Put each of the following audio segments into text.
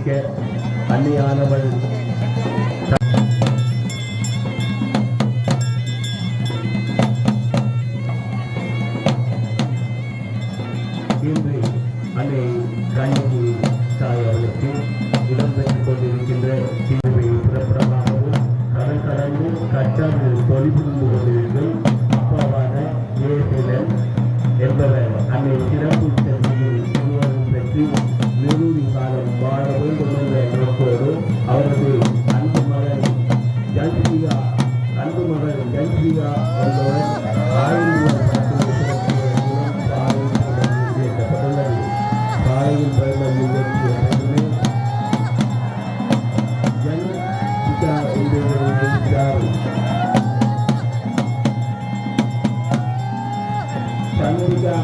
தெரிவிக்க அன்னியானவள் இன்று அன்னை கண்ணகி தாய் அவர்களுக்கு இடம்பெற்றுக் கொண்டிருக்கின்ற தீர்வை புறப்படமாகவும் கடல் கடந்து கட்டாமல் தொழில்புரிந்து கொண்டிருக்கும் அப்பாவான ஏசிலன் என்பவர் அன்னை சிறப்பு செல்வியில் திருவருள் பெற்று நிறுவி காலம் வாழ வேண்டும் என்ற நோக்கோடு அவரது அன்பு மகன் ஜன்சிகா என்பவர் பாளையில் பிறந்த சந்திரிகா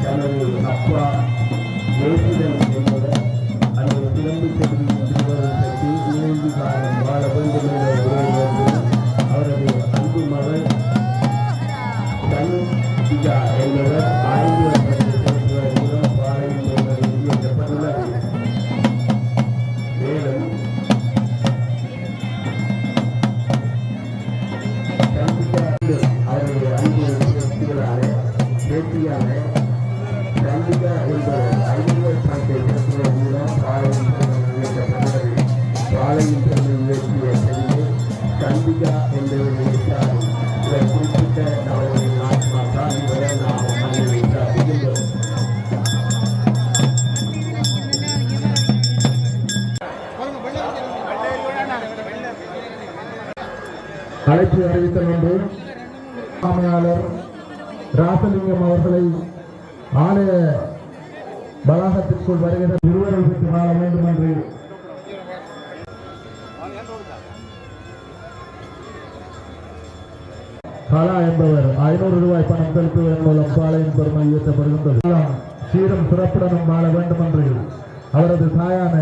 தனது அப்பா ஏசிடன் என்பவர் அந்த சிறப்பு செல்வி திருவருள் பெற்று நீண்டி காலம் வாழ வேண்டும் என்ற உறவு அவரது அன்பு மகள் சந்திரிகா என்பவர் 5 பாளையில் வெளியேற்றப்பட்டுள்ளது. மேலும் அவருடைய அன்பு பேட்டியான சந்திரிகா என்பவர் 5 பணத்தை மூலம் பாளையில் இயற்றிய செல்வி சந்திரிகா என்பவருடைய இவர் குறிப்பிட்ட அவருடைய ஆத்மாக்கள் இவரை நாம் மனதில் வைத்து அறிகின்றோம். அழைப்பு அறிவித்த வேண்டும் ஆணையாளர் ராசலிங்கம் அவர்களை ஆலய வளாகத்திற்குள் வருகிற திருவருள் பெற்று வாழ வேண்டும் என்று கலா என்பவர் 500 ரூபாய் பணம் செலுத்துவதன் மூலம் பாளையின் பெருமை உயர்த்தப்படுகின்றது. சீரும் சிறப்புடனும் வாழ வேண்டும் என்று அவரது தாயான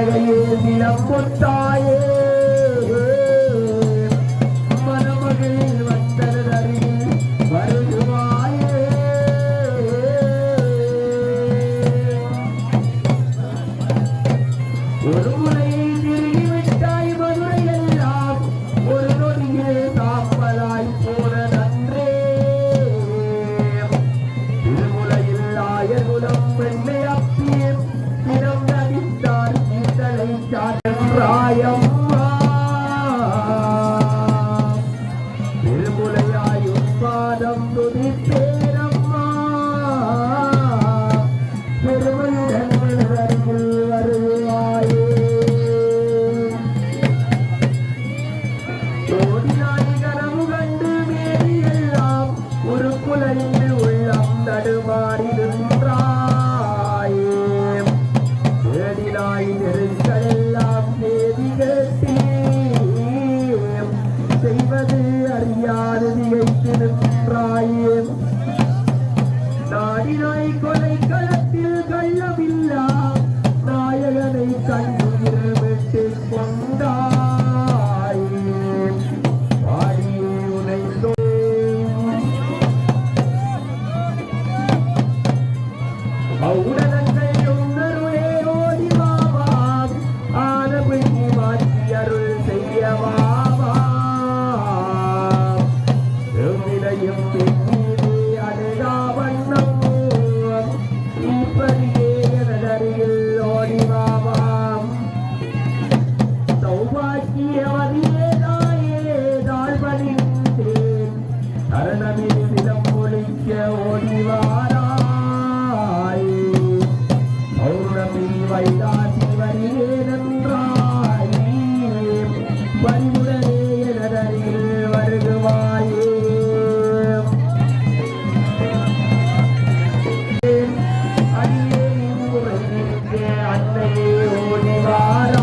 மனகையே நிலம்பொத்தாயே மணமகளில் வந்தனரில் வருவாயே ஒரு முறை திரும்பிவிட்டாய் மதுரை எல்லாம் ஒரு நொடியில் தாப்பலாய் போன நன்றே திருமுலையில் ஆயகுலம் வெள்ளை அப்பியம் தினம் நடித்தார் சிந்தனை சாயம்மா திருமுலையாயும் பாதம் துதிப்பேரம்மா பெருமையுடன் அருகில் வருவாயே ஓடினாய் கனவு கண்டு மேரி எல்லாம் ஒரு குலைந்து உள்ளம் தடுமாறி நின்றாயே தேடினாய் நெருங்கள் எல்லாம் தேதி கேட்டே செய்வது அறியாது திகைத்து நின்றாயே நாடினாய் கொலை களத்தில் கள்ளமில்லா நாயகனை கண்ணீர் விட்டு கொண்டாய் பாடியே உனைந்தோ உடனங்கள் உன்னருளே ஓடி வாவாம் ஆன பிள்ளி மாற்றி அருள் செய்யவாவா எவ்விலையும் பெண்ணீரே அணுகா வண்ணம் இப்படியே எனதருகில் ஓடி வாவாம் சௌபாக்கியவதியே தாயே தாழ்வணிந்தேன் தரணமில் நிலம் ஒழிக்க ஓடிவாராய் பௌர்ணமி வைகாசி வரியே நன்றாய் பரிவுடனே எனதருகில் வருகுவாயே அடியே உரையிற்கு அன்னையே ஓடிவாராய்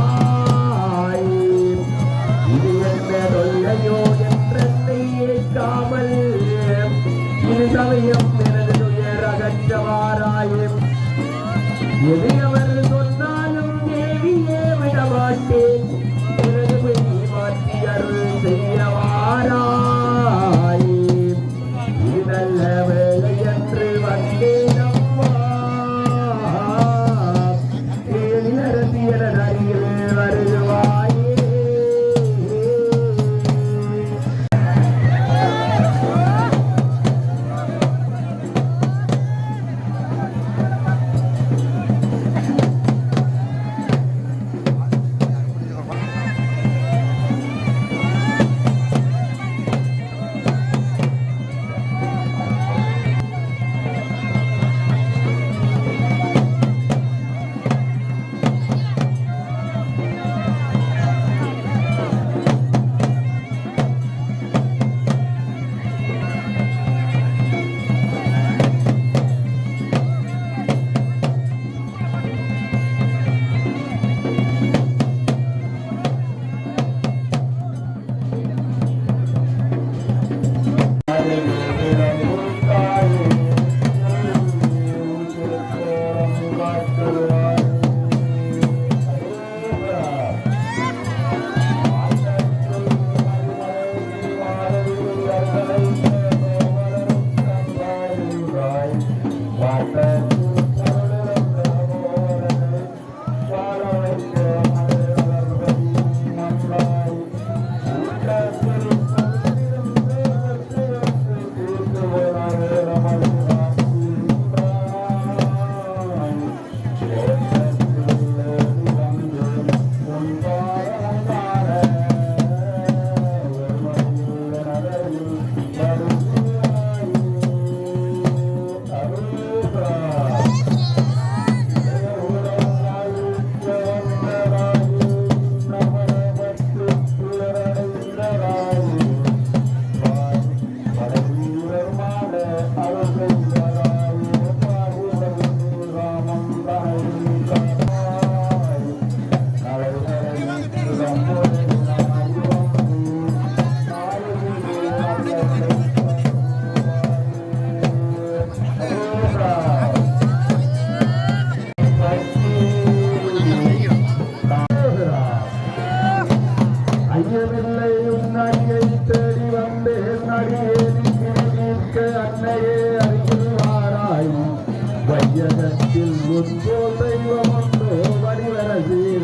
இது என்ன தொல்லையோ என்றென்னை ஏற்காமல் இது சமயம் எனது துயர் அகற்றவாராயே எது அவர் சொன்னாலும் தேவியே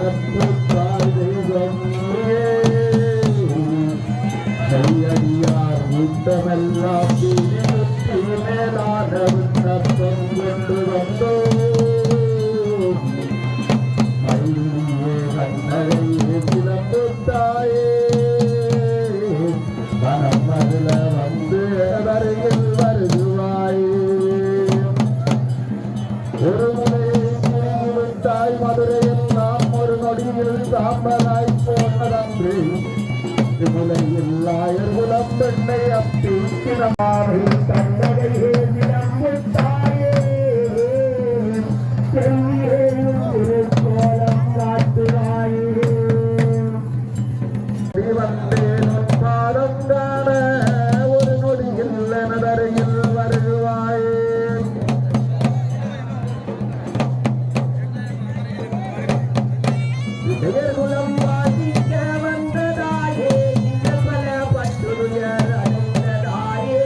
நட்புத்தாய் தெய்வம் கையடியார் கூட்டமெல்லாம் மேலான விண்ணப்பம் கொண்டு வந்தோ மயிலே கண்ணரையே சிலம்புத்தாயே மனம் மதுல வந்து வருகில் வருவாயே ஒரு முறையை விட்டாய் மதுரையில் நாம் ஒரு நொடியில் சாம்பலாய் போனதன்று முலையில் ஆயர் குலம் பெண்ணை அப்பி கிளமாவில் கண்ணகையே சிலம்புத்தாயே செல்வியேயும் திருக்கோலம் காட்டுவாயே வந்தேன் பாடம் காண ஒரு நொடியில் எனதரையில் வருவாயே குலம் வாசிக்க வந்ததாயே பல பட்டுயர் அடைந்ததாயே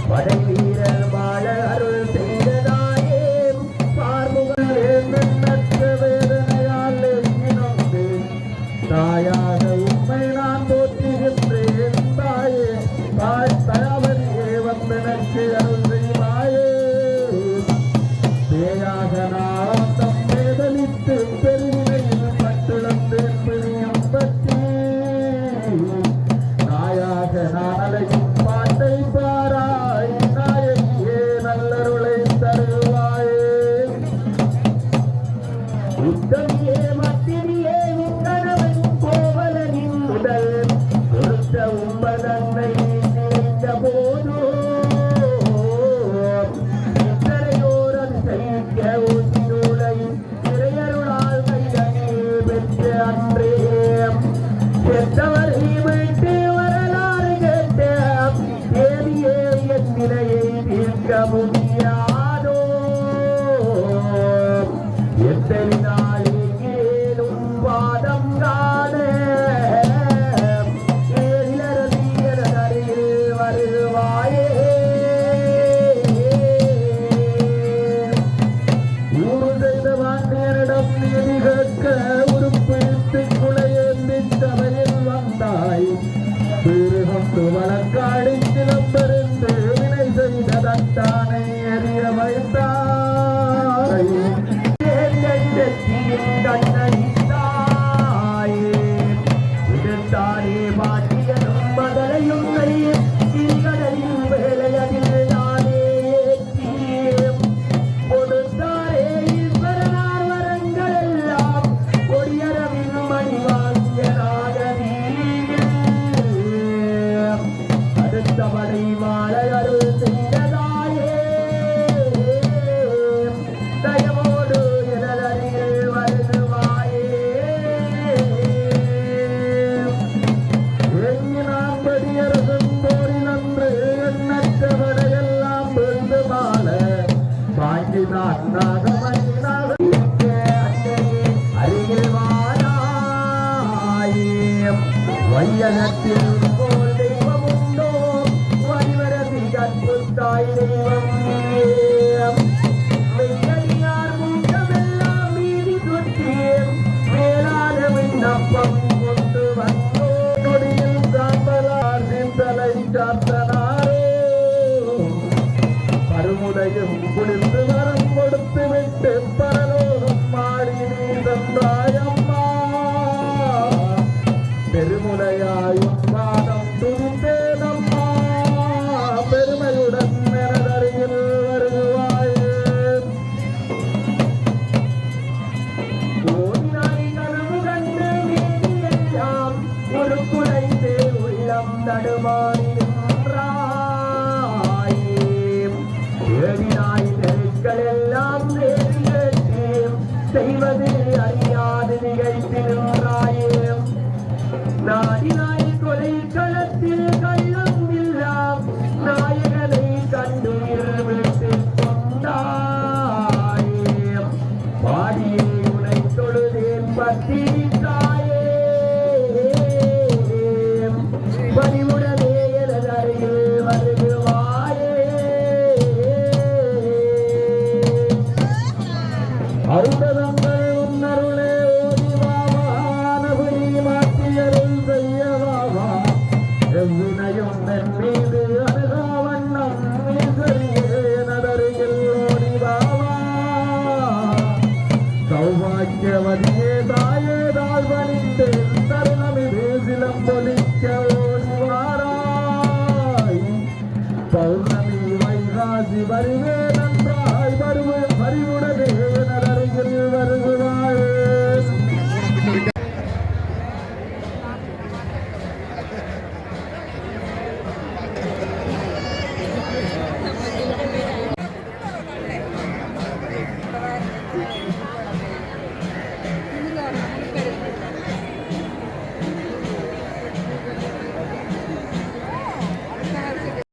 படை வீரர் வாழ அருள் செய்ததாயே பார்முகல் எண்ணற்ற வேதனையால் எங்கினோந்து தாயாக உண்மை நான் போற்றுகின்றேன் தாயே தாய் தயாவதியே வந்தனக்கு அருள் செய்வாயே பேயாக நான் தம்மை வேதலித்து பெருமையில் பட்டுளந்தேன் பிரியம் பற்றி நாயாக நான் அலையும் பாட்டை பாராய் நாயகியே நல்லருளை தருவாயே உத்தமியே மத்திரியே உத்தரவன் கோவலனின் உடல் கொடுத்த உம்பதன்னை நினைத்த போதோ இத்தரையோர் அது சகிக்க ஊசினூலை இறையருளால் கைதனில் பெற்ற அன்றே செத்தவரை மீட்டு வரலாறு கேட்ட தேவியே என் நிலையை தீர்க்க முடியாதோ எத்தனை நாளிலும் பாதம் காண ஏழிலரசியரில் வருவாயே ஊரு செய்த வாண்டியரிடம் நீதி கேட்க உருப்பிடித்து குலையேந்தி சபையில் வந்தாய் வீறு கொண்டு வழக்காடி சிலம்பெருந்து வினை செய்த தட்டானை எறிய வைத்தாய் தாயே பாட்டியனும் மதலையும் கடலில் வேலையதில் நானே கொடுத்தாரே ஈஸ்வரனார் வரங்கள் எல்லாம் கொடியரவின் மணிவாங்கியனாக அடுத்தபடை மாலை அருள் செய்ததாயே தயவோடு எனதறியில் வருவாயே எங்கினான் படியரசன் போரில் அன்று எண்ணற்றவரையெல்லாம் விழுந்து மால வாங்கினான் நாகமணினாக அருகில் வாராயே வையகத்தில் போல் தெய்வம் உண்டோ வரிவரதி கற்புத்தாய் தெய்வம் மெய்யடியார் முகமெல்லாம் மீறி சுற்றி மேலான விண்ணப்பம் கொண்டு வந்தோ நொடியில் சாம்பலார் தலை சாத்தனாரோ பருமுடையும் குளிர்ந்து வரம் கொடுத்து விட்டு பரலோகம் மாடி நீ தந்தாயம்மா பெருமுடையாயும் பாதம் துணித்தேனம்மா பெருமையுடன் எனதருகில் வருவாயே ஓடினாய் கனவு கண்டு மேனியெல்லாம் ஒரு குறைந்து உள்ளம் தடுமாறி நின்றாயே தேடினாய் தெருக்கள் எல்லாம் தேடி கேட்டு செய்வது அறியாது நிகழ்த்தி நின்றாயே நாடினாய் கொலை களத்தில் கள்ளம் இல்லாம் நாயகனை கண்டு விட்டு கொண்டாயே பாடியே உனை தொழுதேன் பற்றி தாயே பணிவுடனே எனதருகில் வருவாயே அருந்ததங்கள் மதியே தாயே தாழ்வனித்தேன் தருணமிது சிலம்பொலிக்க ஓடிவாராய் பௌர்ணமி வைகாசி வருவே நன்றாய் வருவே பறிவுடனே